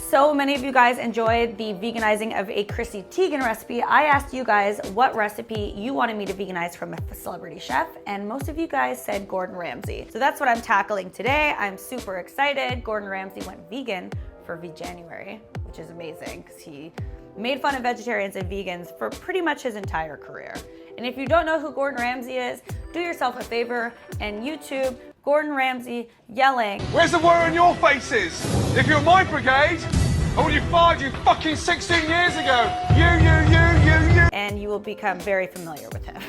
so many of you guys enjoyed the veganizing of a Chrissy Teigen recipe, I asked you guys what recipe you wanted me to veganize from a celebrity chef, and most of you guys said Gordon Ramsay. So that's what I'm tackling today. I'm super excited. Gordon Ramsay went vegan for January, which is amazing because he made fun of vegetarians and vegans for pretty much his entire career. And if you don't know who Gordon Ramsay is, do yourself a favor and YouTube Gordon Ramsay yelling, "Where's the wire on your faces? If you're my brigade, I would have fired you fucking 16 years ago. You. And you will become very familiar with him.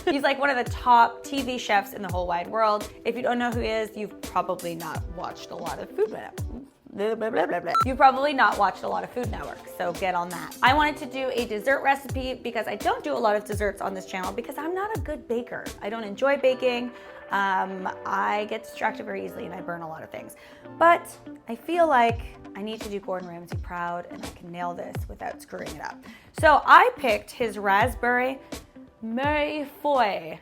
He's like one of the top TV chefs in the whole wide world. If you don't know who he is, you've probably not watched a lot of Food Network. You've probably not watched a lot of Food Network, so get on that. I wanted to do a dessert recipe because I don't do a lot of desserts on this channel because I'm not a good baker. I don't enjoy baking. I get distracted very easily and I burn a lot of things. But I feel like I need to do Gordon Ramsay proud and I can nail this without screwing it up. So I picked his raspberry Mille-Feuille.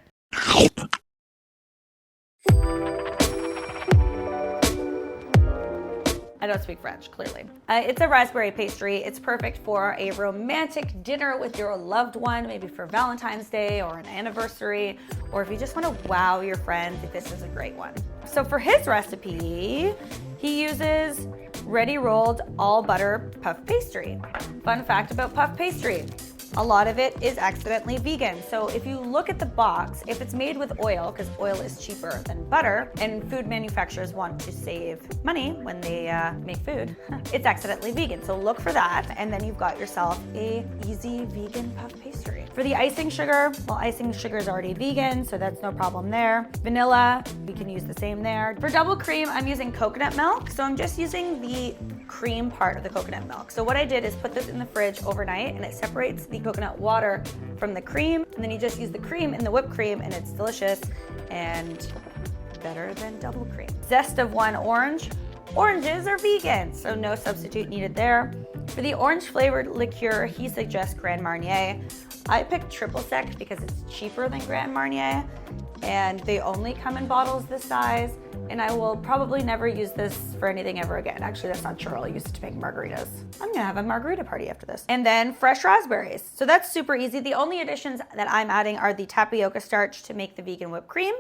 I don't speak French, clearly. It's a raspberry pastry. It's perfect for a romantic dinner with your loved one, maybe for Valentine's Day or an anniversary, or if you just want to wow your friends, this is a great one. So for his recipe, he uses ready rolled all butter puff pastry. Fun fact about puff pastry. A lot of it is accidentally vegan. So if you look at the box, if it's made with oil, because oil is cheaper than butter, and food manufacturers want to save money when they make food, it's accidentally vegan. So look for that, and then you've got yourself a easy vegan puff pastry. For the icing sugar, well, icing sugar is already vegan, so that's no problem there. Vanilla, we can use the same there. For double cream, I'm using coconut milk. So I'm just using the cream part of the coconut milk. So what I did is put this in the fridge overnight, and it separates the coconut water from the cream, and then you just use the cream in the whipped cream, and it's delicious and better than double cream. Zest of one orange. Oranges are vegan, so no substitute needed there. For the orange flavored liqueur, he suggests Grand Marnier. I picked triple sec because it's cheaper than Grand Marnier, and they only come in bottles this size, and I will probably never use this for anything ever again. Actually, that's not true. I'll use it to make margaritas. I'm gonna have a margarita party after this. And then fresh raspberries. So that's super easy. The only additions that I'm adding are the tapioca starch to make the vegan whipped cream,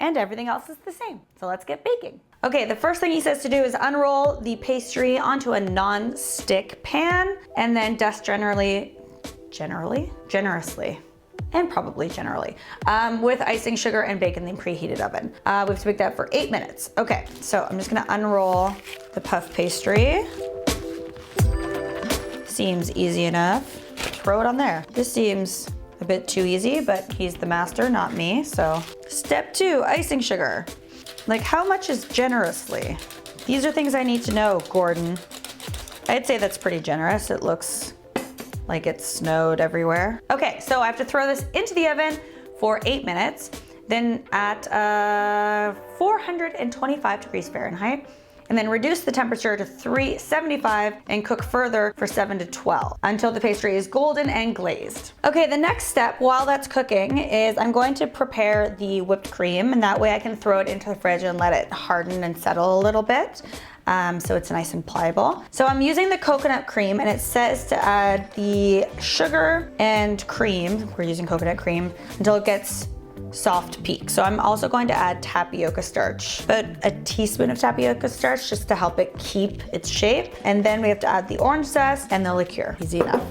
and everything else is the same. So let's get baking. Okay, the first thing he says to do is unroll the pastry onto a non-stick pan, and then dust generously, and probably generally, with icing sugar and bake in the preheated oven. We have to bake that for 8 minutes. Okay, so I'm just gonna unroll the puff pastry. Seems easy enough. Throw it on there. This seems a bit too easy, but he's the master, not me, so. Step 2, icing sugar. Like, how much is generously? These are things I need to know, Gordon. I'd say that's pretty generous. It looks like it's snowed everywhere. Okay, so I have to throw this into the oven for 8 minutes, then at 425 degrees Fahrenheit, and then reduce the temperature to 375 and cook further for 7 to 12 until the pastry is golden and glazed. Okay, the next step while that's cooking is I'm going to prepare the whipped cream, and that way I can throw it into the fridge and let it harden and settle a little bit. So it's nice and pliable. So I'm using the coconut cream, and it says to add the sugar and cream, we're using coconut cream, until it gets soft peak. So I'm also going to add tapioca starch, about a teaspoon of tapioca starch just to help it keep its shape. And then we have to add the orange zest and the liqueur. Easy enough.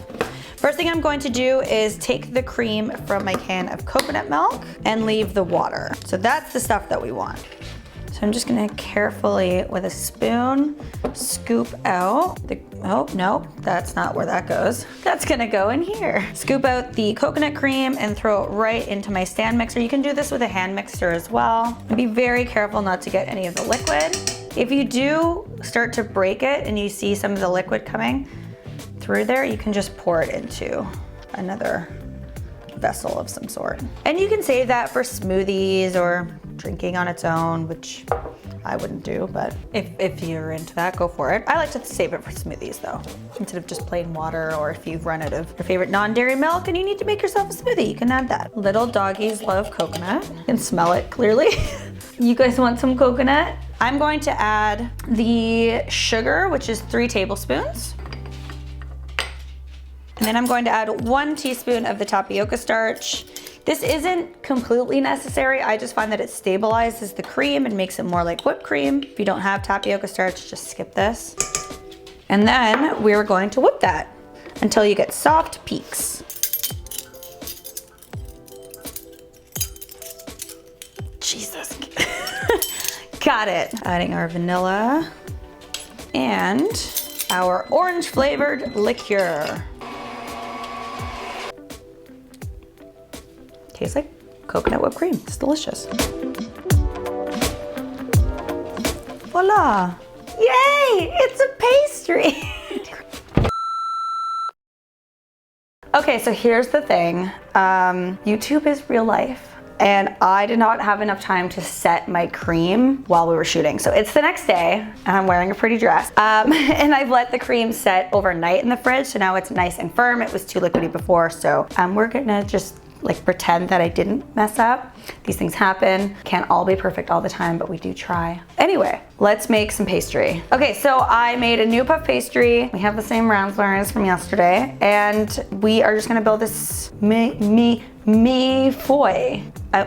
First thing I'm going to do is take the cream from my can of coconut milk and leave the water. So that's the stuff that we want. So I'm just gonna carefully, with a spoon, scoop out the, oh no, that's not where that goes. That's gonna go in here. Scoop out the coconut cream and throw it right into my stand mixer. You can do this with a hand mixer as well. And be very careful not to get any of the liquid. If you do start to break it and you see some of the liquid coming through there, you can just pour it into another vessel of some sort. And you can save that for smoothies or drinking on its own, which I wouldn't do, but if you're into that, go for it. I like to save it for smoothies though, instead of just plain water, or if you've run out of your favorite non-dairy milk and you need to make yourself a smoothie, you can add that. Little doggies love coconut. You can smell it clearly. You guys want some coconut? I'm going to add the sugar, which is 3 tablespoons. And then I'm going to add 1 teaspoon of the tapioca starch. This isn't completely necessary. I just find that it stabilizes the cream and makes it more like whipped cream. If you don't have tapioca starch, just skip this. And then we're going to whip that until you get soft peaks. Jesus. Got it. Adding our vanilla and our orange flavored liqueur. Tastes like coconut whipped cream. It's delicious. Voila! Yay! It's a pastry! Okay, so here's the thing. YouTube is real life. And I did not have enough time to set my cream while we were shooting. So it's the next day, and I'm wearing a pretty dress. And I've let the cream set overnight in the fridge, so now it's nice and firm. It was too liquidy before, so we're gonna just like pretend that I didn't mess up. These things happen. Can't all be perfect all the time, but we do try. Anyway, let's make some pastry. Okay, so I made a new puff pastry. We have the same raspberries from yesterday, and we are just gonna build this Mille-Feuille.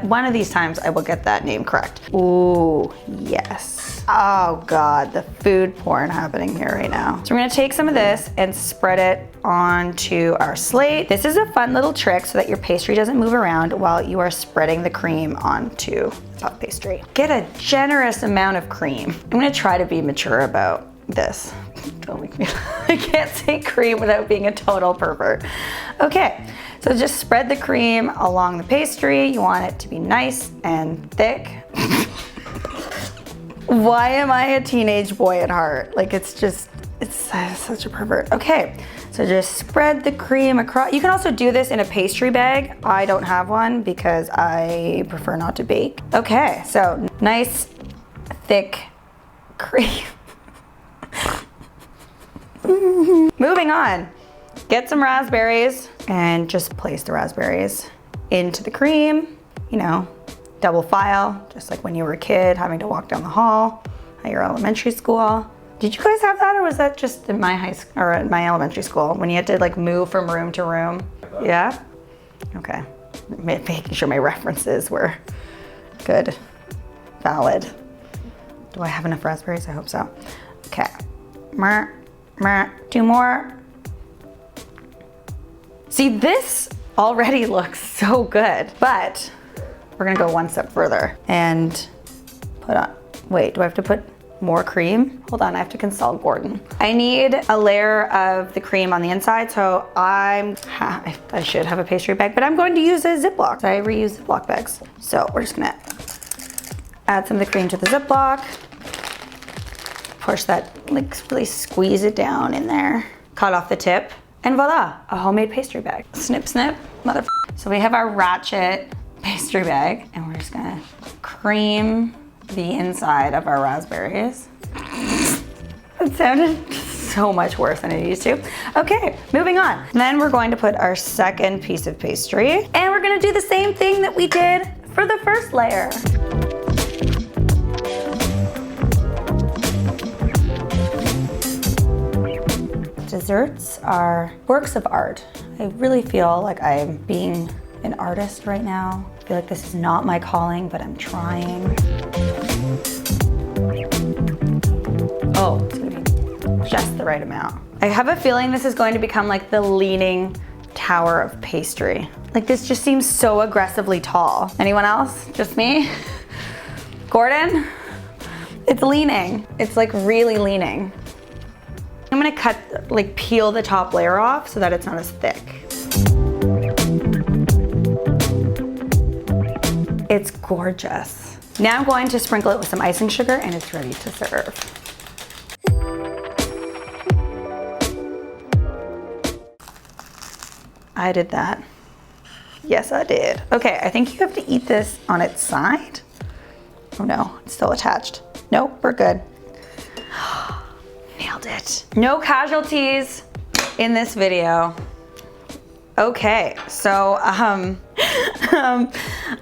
One of these times I will get that name correct. Ooh, yes. Oh God, the food porn happening here right now. So we're gonna take some of this and spread it onto our slate. This is a fun little trick so that your pastry doesn't move around while you are spreading the cream onto the puff pastry. Get a generous amount of cream. I'm gonna try to be mature about this. Don't make me, I can't say cream without being a total pervert. Okay, so just spread the cream along the pastry. You want it to be nice and thick. Why am I a teenage boy at heart? Like it's such a pervert. Okay, so just spread the cream across. You can also do this in a pastry bag. I don't have one because I prefer not to bake. Okay, so nice, thick cream. Moving on, get some raspberries and just place the raspberries into the cream, you know, double file, just like when you were a kid having to walk down the hall at your elementary school. Did you guys have that, or was that just in my high school or at my elementary school when you had to like move from room to room? Yeah? Okay, making sure my references were good, valid. Do I have enough raspberries? I hope so. Okay. 2 more. See, this already looks so good, but we're gonna go one step further and put on, wait, do I have to put more cream? Hold on, I have to consult Gordon. I need a layer of the cream on the inside, so I should have a pastry bag, but I'm going to use a Ziploc. I reuse Ziploc bags. So we're just gonna add some of the cream to the Ziploc. Push that, like really squeeze it down in there. Cut off the tip, and voila, a homemade pastry bag. Snip, snip, mother. So we have our ratchet pastry bag, and we're just gonna cream the inside of our raspberries. It sounded so much worse than it used to. Okay, moving on. Then we're going to put our second piece of pastry, and we're gonna do the same thing that we did for the first layer. Desserts are works of art. I really feel like I'm being an artist right now. I feel like this is not my calling, but I'm trying. Oh, it's gonna be just the right amount. I have a feeling this is going to become like the leaning tower of pastry. Like this just seems so aggressively tall. Anyone else? Just me? Gordon? It's leaning. It's like really leaning. I'm gonna peel the top layer off so that it's not as thick. It's gorgeous. Now I'm going to sprinkle it with some icing sugar and it's ready to serve. I did that. Yes, I did. Okay, I think you have to eat this on its side. Oh no, it's still attached. Nope, we're good. Nailed it. No casualties in this video. Okay, so,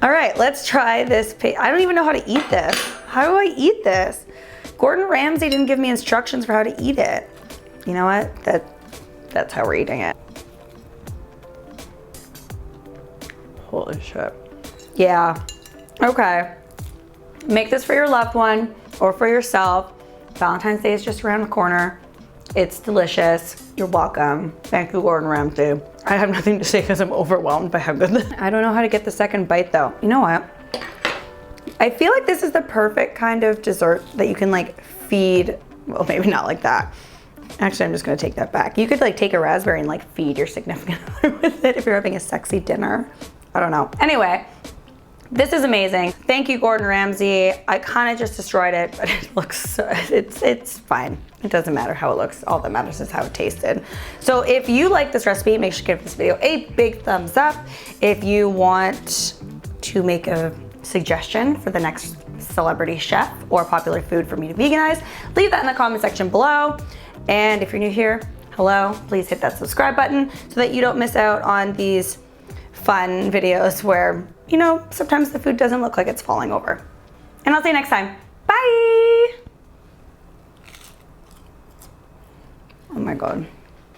all right, let's try this. I don't even know how to eat this. How do I eat this? Gordon Ramsay didn't give me instructions for how to eat it. You know what? That's how we're eating it. Holy shit. Yeah. Okay. Make this for your loved one or for yourself. Valentine's Day is just around the corner. It's delicious. You're welcome. Thank you, Gordon Ramsay. I have nothing to say because I'm overwhelmed by how good this is. I don't know how to get the second bite though. You know what? I feel like this is the perfect kind of dessert that you can like feed. Well, maybe not like that. Actually, I'm just gonna take that back. You could like take a raspberry and like feed your significant other with it if you're having a sexy dinner. I don't know. Anyway, this is amazing. Thank you, Gordon Ramsay. I kind of just destroyed it, but it looks so, it's fine. It doesn't matter how it looks. All that matters is how it tasted. So if you like this recipe, make sure to give this video a big thumbs up. If you want to make a suggestion for the next celebrity chef or popular food for me to veganize, leave that in the comment section below. And if you're new here, hello, please hit that subscribe button so that you don't miss out on these fun videos where, you know, sometimes the food doesn't look like it's falling over. And I'll see you next time. Bye! Oh my God.